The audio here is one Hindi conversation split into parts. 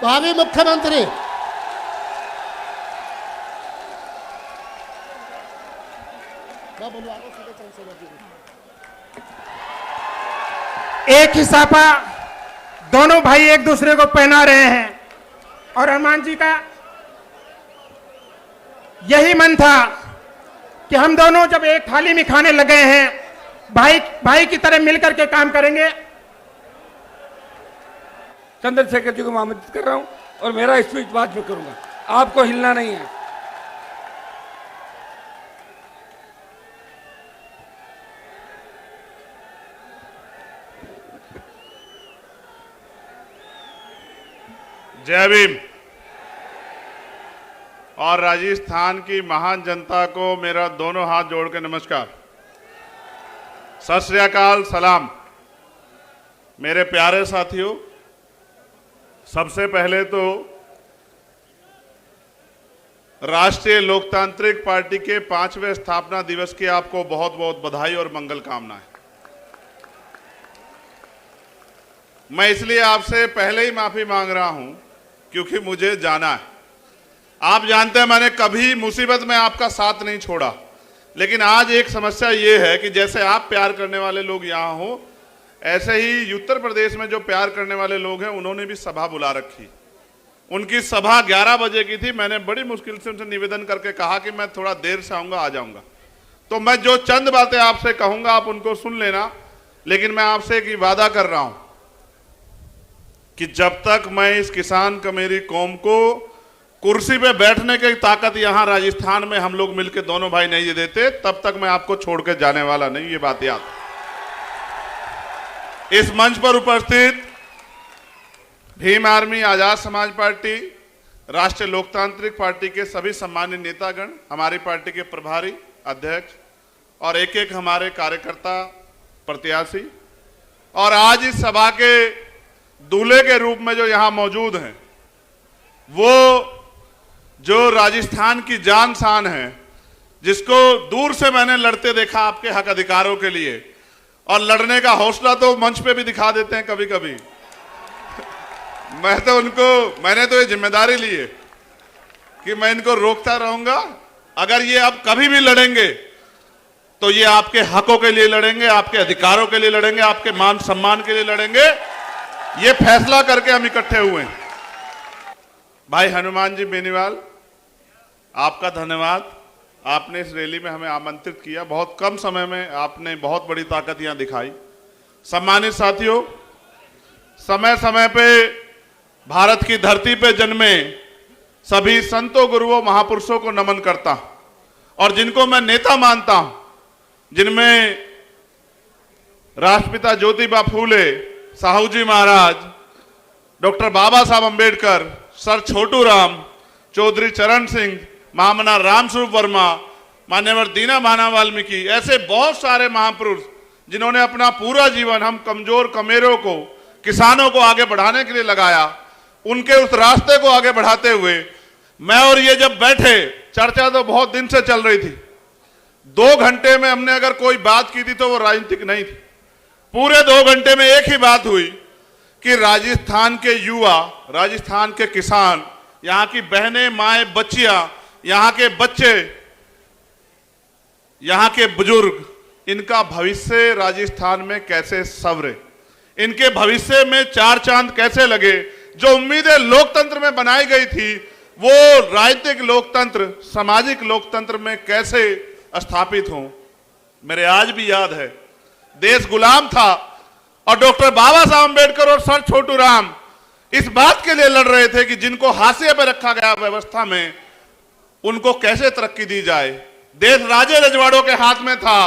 भावी मुख्यमंत्री एक ही साफा दोनों भाई एक दूसरे को पहना रहे हैं और हनुमान जी का यही मन था कि हम दोनों जब एक थाली में खाने लगे हैं भाई भाई की तरह मिलकर के काम करेंगे। चंद्रशेखर जी को मैं आमंत्रित कर रहा हूं और मेरा स्पीच बाद में करूंगा, आपको हिलना नहीं है। जय भीम। और राजस्थान की महान जनता को मेरा दोनों हाथ जोड़ के नमस्कार, सत श्री अकाल, सलाम। मेरे प्यारे साथियों, सबसे पहले तो राष्ट्रीय लोकतांत्रिक पार्टी के 5वें स्थापना दिवस की आपको बहुत बहुत बधाई और मंगल कामनाएं। मैं इसलिए आपसे पहले ही माफी मांग रहा हूं क्योंकि मुझे जाना है। आप जानते हैं मैंने कभी मुसीबत में आपका साथ नहीं छोड़ा, लेकिन आज एक समस्या ये है कि जैसे आप प्यार करने वाले लोग यहाँ हो, ऐसे ही उत्तर प्रदेश में जो प्यार करने वाले लोग हैं उन्होंने भी सभा बुला रखी। उनकी सभा 11 बजे की थी। मैंने बड़ी मुश्किल से उनसे निवेदन करके कहा कि मैं थोड़ा देर से आऊँगा, आ जाऊँगा। तो मैं जो चंद बातें आपसे कहूँगा आप उनको सुन लेना, लेकिन मैं आपसे एक वादा कर रहा हूँ कि जब तक मैं इस किसान कमेरी कौम को कुर्सी पे बैठने की ताकत यहां राजस्थान में हम लोग मिलकर दोनों भाई नहीं देते, तब तक मैं आपको छोड़ के जाने वाला नहीं। ये बात याद। इस मंच पर उपस्थित भीम आर्मी, आजाद समाज पार्टी, राष्ट्रीय लोकतांत्रिक पार्टी के सभी सम्मानित नेतागण, हमारी पार्टी के प्रभारी अध्यक्ष और एक एक हमारे कार्यकर्ता प्रत्याशी, और आज इस सभा के दूल्हे के रूप में जो यहां मौजूद हैं, वो जो राजस्थान की जान शान है, जिसको दूर से मैंने लड़ते देखा आपके हक अधिकारों के लिए, और लड़ने का हौसला तो मंच पे भी दिखा देते हैं कभी कभी। मैंने तो ये जिम्मेदारी ली है कि मैं इनको रोकता रहूंगा। अगर ये अब कभी भी लड़ेंगे तो ये आपके हकों के लिए लड़ेंगे, आपके अधिकारों के लिए लड़ेंगे, आपके मान सम्मान के लिए लड़ेंगे। ये फैसला करके हम इकट्ठे हुए हैं। भाई हनुमान जी बेनीवाल, आपका धन्यवाद। आपने इस रैली में हमें आमंत्रित किया। बहुत कम समय में आपने बहुत बड़ी ताकत यहां दिखाई। सम्मानित साथियों, समय समय पे भारत की धरती पे जन्मे सभी संतों, गुरुओं, महापुरुषों को नमन करता हूं, और जिनको मैं नेता मानता हूं, जिनमें राष्ट्रपिता ज्योतिबा फूले, साहू जी महाराज, डॉक्टर बाबा साहब अंबेडकर, सर छोटू राम, चौधरी चरण सिंह, महामना रामस्वरूप वर्मा, मान्यवर दीना भाना वाल्मीकि, ऐसे बहुत सारे महापुरुष जिन्होंने अपना पूरा जीवन हम कमजोर कमेरों को, किसानों को आगे बढ़ाने के लिए लगाया। उनके उस रास्ते को आगे बढ़ाते हुए मैं और ये जब बैठे, चर्चा तो बहुत दिन से चल रही थी। 2 घंटे में हमने अगर कोई बात की थी तो वो राजनीतिक नहीं थी। पूरे 2 घंटे में एक ही बात हुई कि राजस्थान के युवा, राजस्थान के किसान, यहाँ की बहनें, माएं, बच्चियां, यहाँ के बच्चे, यहाँ के बुजुर्ग, इनका भविष्य राजस्थान में कैसे संवरे, इनके भविष्य में 4 चांद कैसे लगे। जो उम्मीदें लोकतंत्र में बनाई गई थी वो राजनीतिक लोकतंत्र, सामाजिक लोकतंत्र में कैसे स्थापित हों। मेरे आज भी याद है, देश गुलाम था और डॉक्टर बाबा साहब अंबेडकर और सर छोटू राम इस बात के लिए लड़ रहे थे कि जिनको हाशिए पर रखा गया व्यवस्था में, उनको कैसे तरक्की दी जाए। देश राजे रजवाड़ों के हाथ में था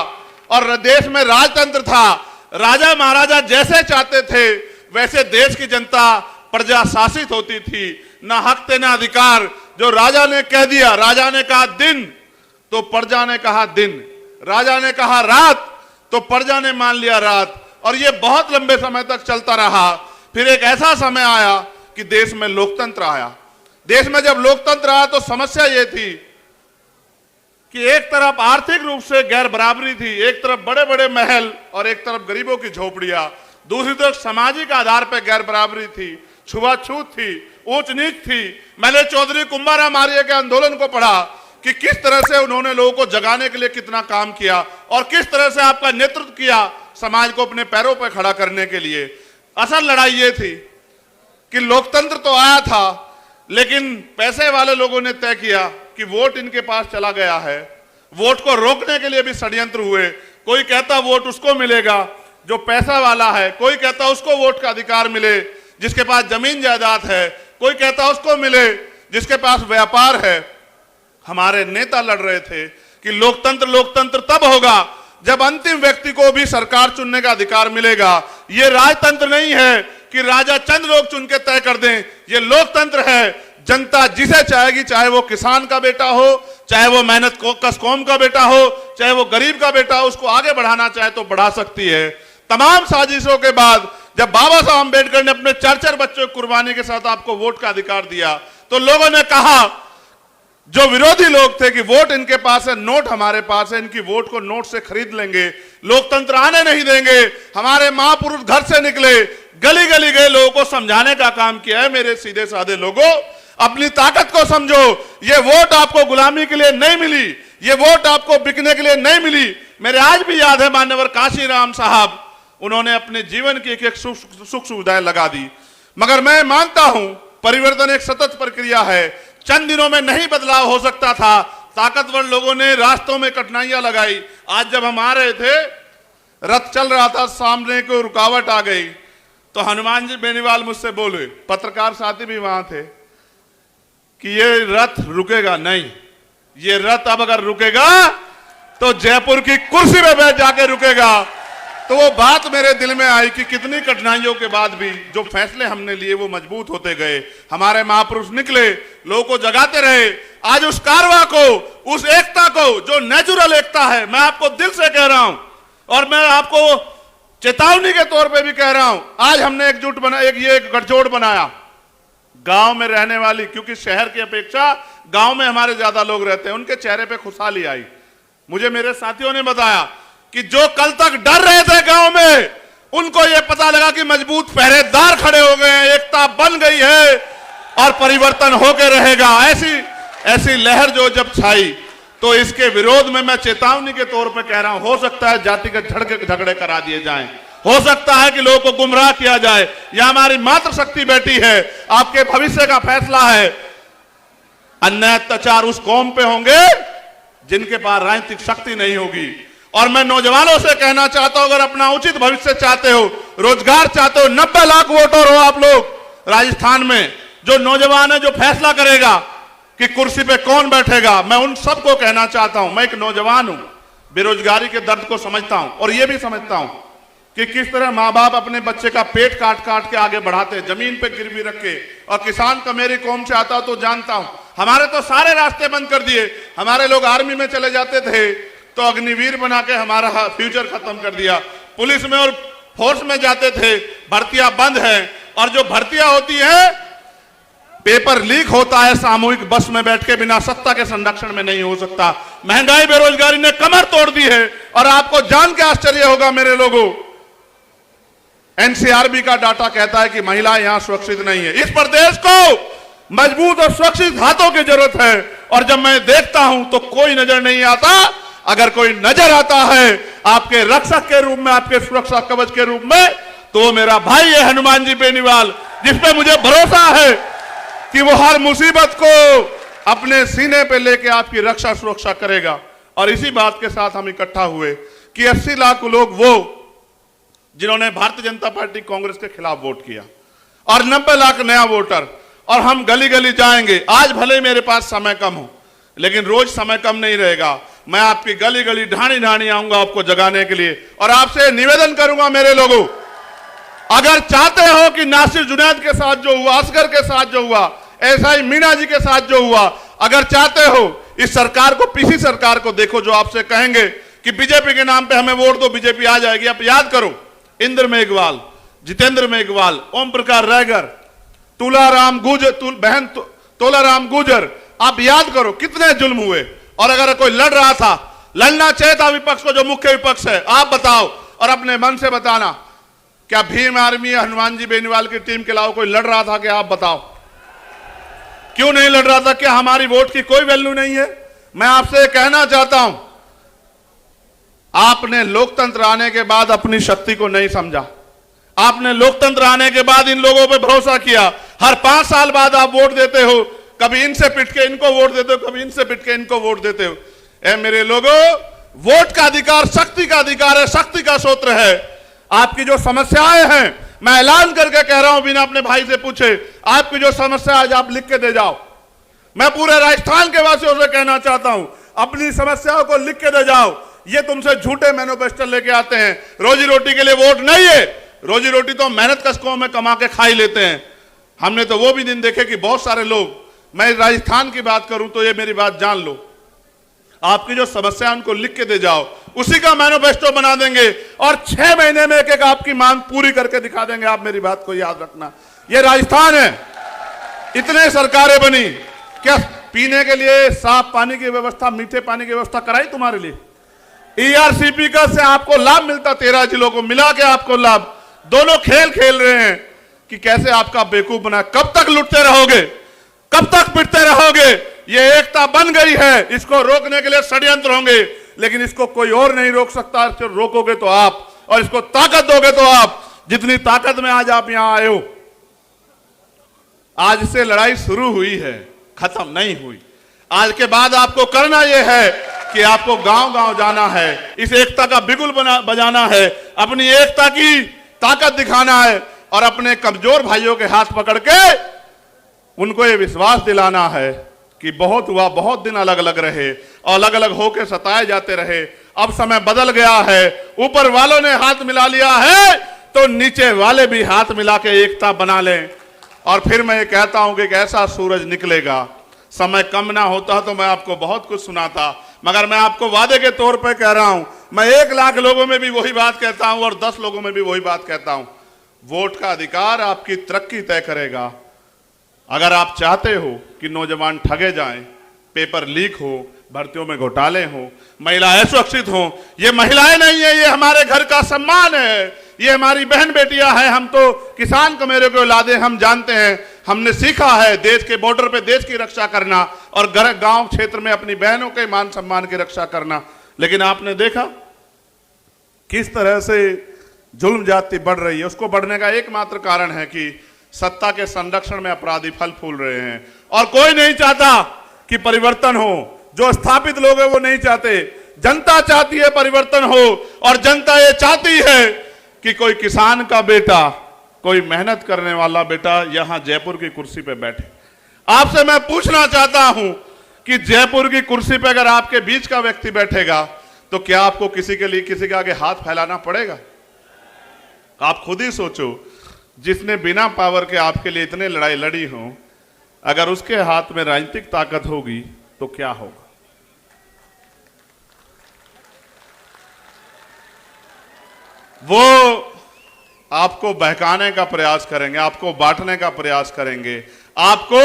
और देश में राजतंत्र था। राजा महाराजा जैसे चाहते थे वैसे देश की जनता प्रजा शासित होती थी। ना हक थे ना अधिकार। जो राजा ने कह दिया, राजा ने कहा दिन तो प्रजा ने कहा दिन, राजा ने कहा रात तो प्रजा ने मान लिया रात, और ये बहुत लंबे समय तक चलता रहा। फिर एक ऐसा समय आया कि देश में लोकतंत्र आया। देश में जब लोकतंत्र आया तो समस्या ये थी कि एक तरफ आर्थिक रूप से गैर बराबरी थी, एक तरफ बड़े बड़े महल और एक तरफ गरीबों की झोपड़ियां, दूसरी तरफ सामाजिक आधार पर गैर बराबरी थी। छुआछूत थी, ऊंच नीच थी। मैंने चौधरी कुंभाराम आर्य के आंदोलन को पढ़ा कि किस तरह से उन्होंने लोगों को जगाने के लिए कितना काम किया और किस तरह से आपका नेतृत्व किया समाज को अपने पैरों पर खड़ा करने के लिए। असल लड़ाई ये थी कि लोकतंत्र तो आया था, लेकिन पैसे वाले लोगों ने तय किया कि वोट इनके पास चला गया है। वोट को रोकने के लिए भी षड्यंत्र हुए। कोई कहता वोट उसको मिलेगा जो पैसा वाला है, कोई कहता उसको वोट का अधिकार मिले जिसके पास जमीन जायदाद है, कोई कहता उसको मिले जिसके पास व्यापार है। हमारे नेता लड़ रहे थे कि लोकतंत्र लोकतंत्र तब होगा जब अंतिम व्यक्ति को भी सरकार चुनने का अधिकार मिलेगा। ये राजतंत्र नहीं है कि राजा चंद लोग चुन के तय कर दें। ये लोकतंत्र है, जनता जिसे चाहेगी, चाहे वो किसान का बेटा हो, चाहे वो मेहनत कश कौम का बेटा हो, चाहे वो गरीब का बेटा हो, उसको आगे बढ़ाना चाहे तो बढ़ा सकती है। तमाम साजिशों के बाद जब बाबा साहब अम्बेडकर ने अपने 4-4 बच्चों की कुर्बानी के साथ आपको वोट का अधिकार दिया, तो लोगों ने कहा, जो विरोधी लोग थे, कि वोट इनके पास है, नोट हमारे पास है, इनकी वोट को नोट से खरीद लेंगे, लोकतंत्र आने नहीं देंगे। हमारे महापुरुष घर से निकले, गली गली गए, लोगों को समझाने का काम किया है। मेरे सीधे साधे लोगों, अपनी ताकत को समझो। ये वोट आपको गुलामी के लिए नहीं मिली, ये वोट आपको बिकने के लिए नहीं मिली। मेरे आज भी याद है मान्यवर काशीराम साहब, उन्होंने अपने जीवन की एक सुख सुविधाएं लगा दी। मगर मैं मानता हूं परिवर्तन एक सतत प्रक्रिया है। चंद दिनों में नहीं बदलाव हो सकता था। ताकतवर लोगों ने रास्तों में कठिनाइयां लगाई। आज जब हम आ रहे थे, रथ चल रहा था, सामने को रुकावट आ गई, तो हनुमान जी बेनीवाल मुझसे बोले, पत्रकार साथी भी वहां थे, कि ये रथ रुकेगा नहीं। ये रथ अब अगर रुकेगा तो जयपुर की कुर्सी पे बैठ जाके रुकेगा। तो वो बात मेरे दिल में आई कि कितनी कठिनाइयों के बाद भी जो फैसले हमने लिए वो मजबूत होते गए। हमारे महापुरुष निकले, लोगों को जगाते रहे। आज उस कारवा को, उस एकता को, जो नेचुरल एकता है, मैं आपको दिल से कह रहा हूं और मैं आपको चेतावनी के तौर पे भी कह रहा हूं। आज हमने एकजुट बना, एक गठजोड़ बनाया। गांव में रहने वाली, क्योंकि शहर की अपेक्षा गांव में हमारे ज्यादा लोग रहते हैं, उनके चेहरे पे खुशहाली आई। मुझे मेरे साथियों ने बताया कि जो कल तक डर रहे थे गांव में, उनको यह पता लगा कि मजबूत पहरेदार खड़े हो गए हैं, एकता बन गई है और परिवर्तन होकर रहेगा। ऐसी लहर जो जब छाई, तो इसके विरोध में मैं चेतावनी के तौर पे कह रहा हूं, हो सकता है जातिगत झगड़े करा दिए जाएं, हो सकता है कि लोगों को गुमराह किया जाए। यह हमारी मातृशक्ति बैठी है, आपके भविष्य का फैसला है। अन्याय अत्याचार उस कौम पे होंगे जिनके पास राजनीतिक शक्ति नहीं होगी। और मैं नौजवानों से कहना चाहता हूं, अगर अपना उचित भविष्य चाहते हो, रोजगार चाहते हो, 90 लाख वोटर हो आप लोग राजस्थान में, जो नौजवान है, जो फैसला करेगा कि कुर्सी पे कौन बैठेगा, मैं उन सबको कहना चाहता हूं। मैं एक नौजवान हूं, बेरोजगारी के दर्द को समझता हूं और यह भी समझता हूं कि किस तरह माँ बाप अपने बच्चे का पेट काट काट के आगे बढ़ाते हैं, जमीन पे गिरवी रख के। और किसान का मेरी कौम से आता तो जानता हूं। हमारे तो सारे रास्ते बंद कर दिए। हमारे लोग आर्मी में चले जाते थे तो अग्निवीर बना के हमारा फ्यूचर खत्म कर दिया। पुलिस में और फोर्स में जाते थे, भर्तियां बंद है। और जो भर्तियां होती है, पेपर लीक होता है सामूहिक बस में बैठ के, बिना सत्ता के संरक्षण में नहीं हो सकता। महंगाई बेरोजगारी ने कमर तोड़ दी है। और आपको जान के आश्चर्य होगा मेरे लोगों, एनसीआरबी का डाटा कहता है कि महिलाएं यहां सुरक्षित नहीं है। इस प्रदेश को मजबूत और सुरक्षित हाथों की जरूरत है। और जब मैं देखता हूं तो कोई नजर नहीं आता। अगर कोई नजर आता है आपके रक्षक के रूप में, आपके सुरक्षा कवच के रूप में, तो मेरा भाई है हनुमान जी बेनीवाल, जिसपे मुझे भरोसा है कि वो हर मुसीबत को अपने सीने पे लेके आपकी रक्षा सुरक्षा करेगा। और इसी बात के साथ हम इकट्ठा हुए कि 80 लाख लोग वो जिन्होंने भारतीय जनता पार्टी कांग्रेस के खिलाफ वोट किया, और 90 लाख नया वोटर। और हम गली गली जाएंगे। आज भले मेरे पास समय कम हो, लेकिन रोज समय कम नहीं रहेगा। मैं आपकी गली गली ढाणी ढाणी आऊंगा आपको जगाने के लिए। और आपसे निवेदन करूंगा मेरे लोगों, अगर चाहते हो कि नासिर जुनैद के साथ जो हुआ, असगर के साथ जो हुआ, ऐसा ही मीना जी के साथ जो हुआ, अगर चाहते हो इस सरकार को, पीसी सरकार को देखो, जो आपसे कहेंगे कि बीजेपी के नाम पे हमें वोट दो, बीजेपी आ जाएगी। आप याद करो, इंद्र मेघवाल, जितेंद्र मेघवाल, ओम प्रकाश रायगर, तुलाराम गुजर, बहन तोलाराम गुजर, आप याद करो कितने जुल्म हुए। और अगर कोई लड़ रहा था, लड़ना चाहिए था विपक्ष को, जो मुख्य विपक्ष है, आप बताओ और अपने मन से बताना क्या भीम आर्मी या हनुमान जी बेनीवाल की टीम के अलावा कोई लड़ रहा था? क्या आप बताओ, क्यों नहीं लड़ रहा था? क्या हमारी वोट की कोई वैल्यू नहीं है? मैं आपसे कहना चाहता हूं, आपने लोकतंत्र आने के बाद अपनी शक्ति को नहीं समझा। आपने लोकतंत्र आने के बाद इन लोगों पे भरोसा किया। हर 5 साल बाद आप वोट देते हो, कभी इनसे पिट के इनको वोट देते हो, कभी इनसे पिट के इनको वोट देते हो। ए मेरे लोगों, वोट का अधिकार शक्ति का अधिकार है, शक्ति का सूत्र है। आपकी जो समस्याएं हैं, मैं ऐलान करके कह रहा हूं, बिना अपने भाई से पूछे, आपकी जो समस्या आज आप लिख के दे जाओ। मैं पूरे राजस्थान के वासियों से कहना चाहता हूं, अपनी समस्याओं को लिख के दे जाओ। ये तुमसे झूठे मैनिफेस्टो लेके आते हैं, रोजी रोटी के लिए वोट नहीं है। रोजी रोटी तो मेहनत कष्टों में कमा के खा ही लेते हैं। हमने तो वो भी दिन देखे कि बहुत सारे लोग, मैं राजस्थान की बात करूं तो ये मेरी बात जान लो, आपकी जो समस्या उनको लिख के दे जाओ, उसी का मैनिफेस्टो बना देंगे और 6 महीने में एक एक आपकी मांग पूरी करके दिखा देंगे। आप मेरी बात को याद रखना, ये राजस्थान है। इतने सरकारें बनी, क्या पीने के लिए साफ पानी की व्यवस्था, मीठे पानी की व्यवस्था कराई तुम्हारे लिए? ईआरसीपी का से आपको लाभ मिलता, 13 जिलों को मिला के आपको लाभ। दोनों खेल खेल रहे हैं कि कैसे आपका बेवकूफ बना। कब तक लुटते रहोगे? कब तक पिटते रहोगे? ये एकता बन गई है, इसको रोकने के लिए षड्यंत्र होंगे, लेकिन इसको कोई और नहीं रोक सकता। रोकोगे तो आप, और इसको ताकत दोगे तो आप। जितनी ताकत में आज आप यहां आए हो, आज से लड़ाई शुरू हुई है, खत्म नहीं हुई। आज के बाद आपको करना यह है कि आपको गांव गांव जाना है, इस एकता का बिगुल बजाना है, अपनी एकता की ताकत दिखाना है और अपने कमजोर भाइयों के हाथ पकड़ के उनको ये विश्वास दिलाना है कि बहुत हुआ, बहुत दिन अलग अलग रहे, अलग अलग होकर सताए जाते रहे। अब समय बदल गया है, ऊपर वालों ने हाथ मिला लिया है तो नीचे वाले भी हाथ मिला के एकता बना लें। और फिर मैं ये कहता हूं कि एक ऐसा सूरज निकलेगा। समय कम ना होता तो मैं आपको बहुत कुछ सुनाता, मगर मैं आपको वादे के तौर पे कह रहा हूं, मैं 1 लाख लोगों में भी वही बात कहता हूं और 10 लोगों में भी वही बात कहता हूं। वोट का अधिकार आपकी तरक्की तय करेगा। अगर आप चाहते हो कि नौजवान ठगे जाएं, पेपर लीक हो, भर्तियों में घोटाले हो, महिलाएं सुरक्षित हो, ये महिलाएं नहीं है, ये हमारे घर का सम्मान है, ये हमारी बहन बेटियां हैं। हम तो किसान कमेरे के औलादे, हम जानते हैं, हमने सीखा है देश के बॉर्डर पे देश की रक्षा करना और गांव क्षेत्र में अपनी बहनों के मान सम्मान की रक्षा करना। लेकिन आपने देखा किस तरह से जुल्म जाति बढ़ रही है। उसको बढ़ने का एकमात्र कारण है कि सत्ता के संरक्षण में अपराधी फल फूल रहे हैं और कोई नहीं चाहता कि परिवर्तन हो। जो स्थापित लोग हैं वो नहीं चाहते, जनता चाहती है परिवर्तन हो। और जनता ये चाहती है कि कोई किसान का बेटा, कोई मेहनत करने वाला बेटा यहां जयपुर की कुर्सी पे बैठे। आपसे मैं पूछना चाहता हूं कि जयपुर की कुर्सी पे अगर आपके बीच का व्यक्ति बैठेगा तो क्या आपको किसी के लिए किसी के आगे हाथ फैलाना पड़ेगा? आप खुद ही सोचो, जिसने बिना पावर के आपके लिए इतने लड़ाई लड़ी हो, अगर उसके हाथ में राजनीतिक ताकत होगी तो क्या होगा? वो आपको बहकाने का प्रयास करेंगे, आपको बांटने का प्रयास करेंगे, आपको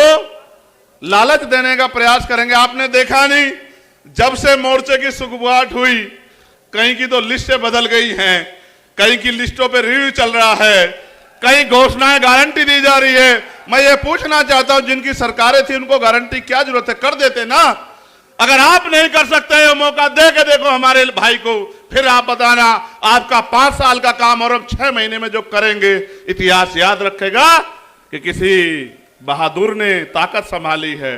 लालच देने का प्रयास करेंगे। आपने देखा नहीं, जब से मोर्चे की सुगबुगाहट हुई, कहीं की तो लिस्टें बदल गई हैं, कहीं की लिस्टों पे रिव्यू चल रहा है, कहीं घोषणाएं गारंटी दी जा रही है। मैं ये पूछना चाहता हूं, जिनकी सरकारें थी उनको गारंटी क्या जरूरत है? कर देते ना। अगर आप नहीं कर सकते हो, मौका दे के देखो हमारे भाई को, फिर आप बताना आपका 5 साल का काम और अब 6 महीने में जो करेंगे, इतिहास याद रखेगा कि किसी बहादुर ने ताकत संभाली है।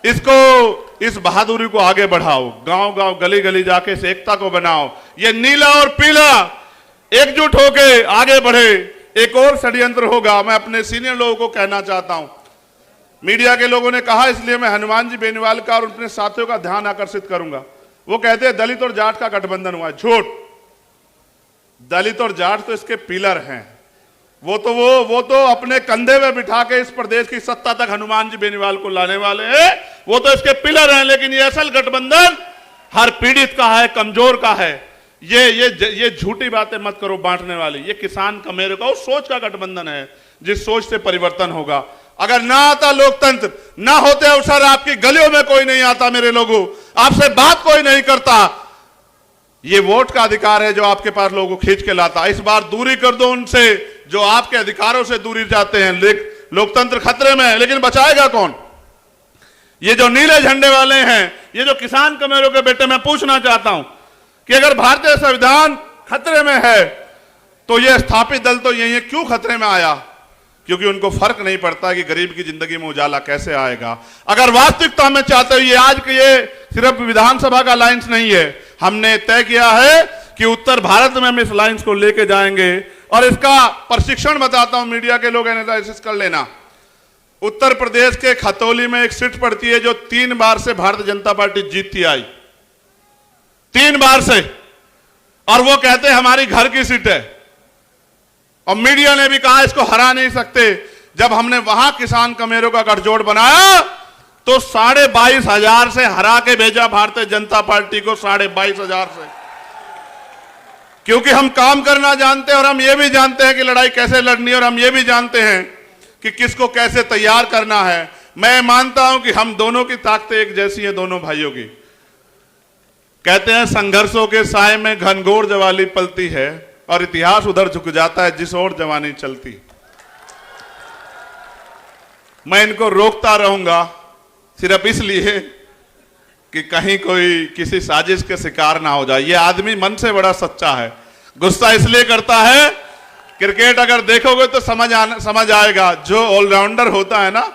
इसको, इस बहादुरी को आगे बढ़ाओ, गांव गांव गली गली जाके इस एकता को बनाओ। ये नीला और पीला एकजुट होके आगे बढ़े। एक और षड्यंत्र होगा, मैं अपने सीनियर लोगों को कहना चाहता हूं, मीडिया के लोगों ने कहा, इसलिए मैं हनुमान जी बेनीवाल का और अपने साथियों का ध्यान आकर्षित करूंगा। वो कहते हैं दलित और जाट का गठबंधन हुआ। झूठ। दलित और जाट तो इसके पिलर हैं। वो तो अपने कंधे में बिठा के इस प्रदेश की सत्ता तक हनुमान जी बेनीवाल को लाने वाले हैं। वो तो इसके पिलर हैं। लेकिन ये असल गठबंधन हर पीड़ित का है, कमजोर का है। ये झूठी बातें मत करो बांटने वाली। ये किसान कमेरे का उस सोच का गठबंधन है जिस सोच से परिवर्तन होगा। अगर ना आता लोकतंत्र, ना होते अवसर, आपकी गलियों में कोई नहीं आता मेरे लोगों, आपसे बात कोई नहीं करता, ये वोट का अधिकार है जो आपके पास लोगों को खींच के लाता। इस बार दूरी कर दो उनसे जो आपके अधिकारों से दूरी जाते हैं। लोकतंत्र खतरे में है, लेकिन बचाएगा कौन? ये जो नीले झंडे वाले हैं, ये जो किसान कमेरों के बेटे, मैं पूछना चाहता हूं कि अगर भारतीय संविधान खतरे में है तो ये स्थापित दल तो यही क्यों खतरे में आया? क्योंकि उनको फर्क नहीं पड़ता कि गरीब की जिंदगी में उजाला कैसे आएगा। अगर वास्तविकता में चाहते हो, ये आज के ये सिर्फ विधानसभा का अलायंस नहीं है, हमने तय किया है कि उत्तर भारत में हम इस अलायंस को लेके जाएंगे। और इसका प्रशिक्षण बताता हूं, मीडिया के लोग एनालिसिस कर लेना। उत्तर प्रदेश के खतौली में एक सीट पड़ती है जो 3 बार से भारतीय जनता पार्टी जीतती आई, 3 बार से, और वो कहते हैं हमारी घर की सीट है। और मीडिया ने भी कहा इसको हरा नहीं सकते। जब हमने वहां किसान कमेरों का गठजोड़ बनाया तो 22,500 से हरा के भेजा भारतीय जनता पार्टी को, 22,500 से, क्योंकि हम काम करना जानते हैं और हम ये भी जानते हैं कि लड़ाई कैसे लड़नी है, और हम ये भी जानते हैं कि किसको कैसे तैयार करना है। मैं मानता हूं कि हम दोनों की ताकतें एक जैसी हैं, दोनों भाइयों की। कहते हैं संघर्षों के साए में घनघोर जवानी पलती है और इतिहास उधर झुक जाता है जिस ओर जवानी चलती। मैं इनको रोकता रहूंगा सिर्फ इसलिए कि कहीं कोई किसी साजिश के शिकार ना हो जाए। ये आदमी मन से बड़ा सच्चा है, गुस्सा इसलिए करता है। क्रिकेट अगर देखोगे तो समझ आएगा, जो ऑलराउंडर होता है ना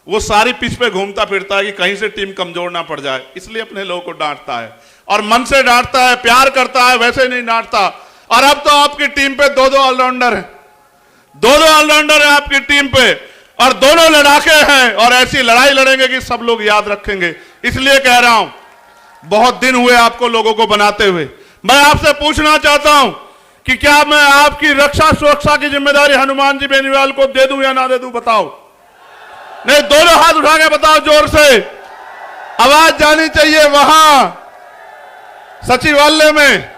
वो सारी पिच पे घूमता फिरता है कि कहीं से टीम कमजोर ना पड़ जाए, इसलिए अपने लोगों को डांटता है और मन से डांटता है, प्यार करता है, वैसे नहीं डांटता। और अब तो आपकी टीम पे 2-2 ऑलराउंडर हैं, 2-2 ऑलराउंडर हैं आपकी टीम पे, और दोनों लड़ाके हैं और ऐसी लड़ाई लड़ेंगे कि सब लोग याद रखेंगे। इसलिए कह रहा हूं, बहुत दिन हुए आपको लोगों को बनाते हुए। मैं आपसे पूछना चाहता हूं कि क्या मैं आपकी रक्षा सुरक्षा की जिम्मेदारी हनुमान जी बेनीवाल को दे दूं या ना दे दूं? बताओ। नहीं, दोनों हाथ उठा के बताओ, जोर से आवाज जानी चाहिए। वहां सचिवालय में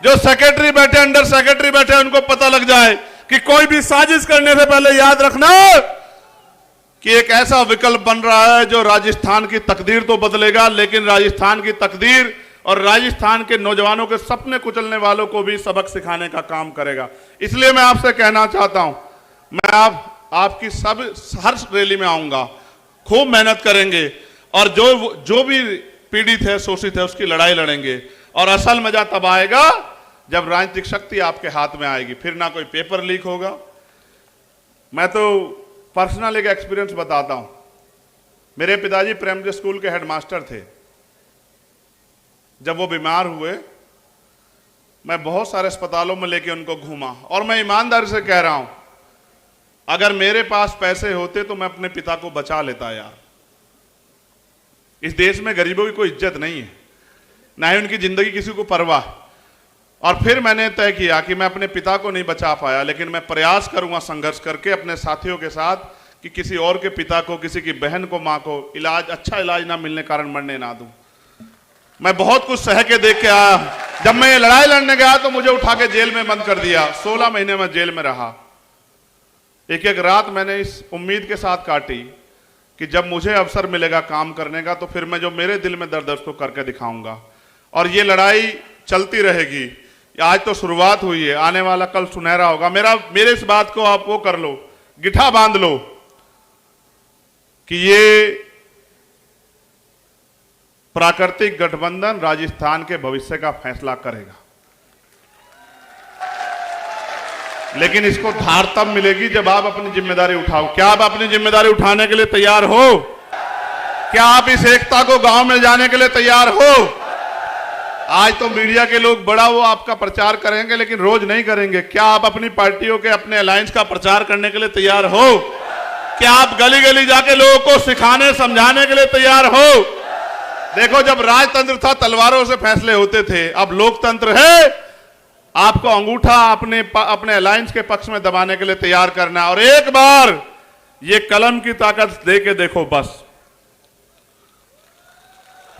जो सेक्रेटरी बैठे, अंडर सेक्रेटरी बैठे, उनको पता लग जाए कि कोई भी साजिश करने से पहले याद रखना कि एक ऐसा विकल्प बन रहा है जो राजस्थान की तकदीर तो बदलेगा, लेकिन राजस्थान की तकदीर और राजस्थान के नौजवानों के सपने कुचलने वालों को भी सबक सिखाने का काम करेगा। इसलिए मैं आपसे कहना चाहता हूं, मैं आपकी हर रैली में आऊंगा, खूब मेहनत करेंगे और जो भी पीड़ित है, शोषित है, उसकी लड़ाई लड़ेंगे। और असल मजा तब आएगा जब राजनीतिक शक्ति आपके हाथ में आएगी, फिर ना कोई पेपर लीक होगा। मैं तो पर्सनल एक एक्सपीरियंस बताता हूं। मेरे पिताजी प्राइमरी स्कूल के हेडमास्टर थे। जब वो बीमार हुए, मैं बहुत सारे अस्पतालों में लेके उनको घूमा, और मैं ईमानदारी से कह रहा हूं, अगर मेरे पास पैसे होते तो मैं अपने पिता को बचा लेता यार। इस देश में गरीबों की कोई इज्जत नहीं है, ना ही उनकी जिंदगी किसी को परवाह। और फिर मैंने तय किया कि मैं अपने पिता को नहीं बचा पाया, लेकिन मैं प्रयास करूंगा संघर्ष करके अपने साथियों के साथ कि किसी और के पिता को, किसी की बहन को, मां को अच्छा इलाज ना मिलने कारण मरने ना दूं। मैं बहुत कुछ सह के देख के आया। जब मैं ये लड़ाई लड़ने गया तो मुझे उठा के जेल में बंद कर दिया। 16 महीने में जेल में रहा। एक एक रात मैंने इस उम्मीद के साथ काटी कि जब मुझे अवसर मिलेगा काम करने का तो फिर मैं जो मेरे दिल में दर्द है उसको करके दिखाऊंगा। और ये लड़ाई चलती रहेगी। आज तो शुरुआत हुई है, आने वाला कल सुनहरा होगा। मेरे इस बात को आप वो कर लो, गिठा बांध लो कि ये प्राकृतिक गठबंधन राजस्थान के भविष्य का फैसला करेगा। लेकिन इसको धार तब मिलेगी जब आप अपनी जिम्मेदारी उठाओ। क्या आप अपनी जिम्मेदारी उठाने के लिए तैयार हो? क्या आप इस एकता को गांव में जाने के लिए तैयार हो? आज तो मीडिया के लोग बड़ा वो आपका प्रचार करेंगे, लेकिन रोज नहीं करेंगे। क्या आप अपनी पार्टियों के, अपने अलायंस का प्रचार करने के लिए तैयार हो? क्या आप गली गली जाके लोगों को सिखाने, समझाने के लिए तैयार हो? देखो, जब राजतंत्र था तलवारों से फैसले होते थे, अब लोकतंत्र है, आपको अंगूठा अपने अलायंस के पक्ष में दबाने के लिए तैयार करना है। और एक बार ये कलम की ताकत दे के देखो बस।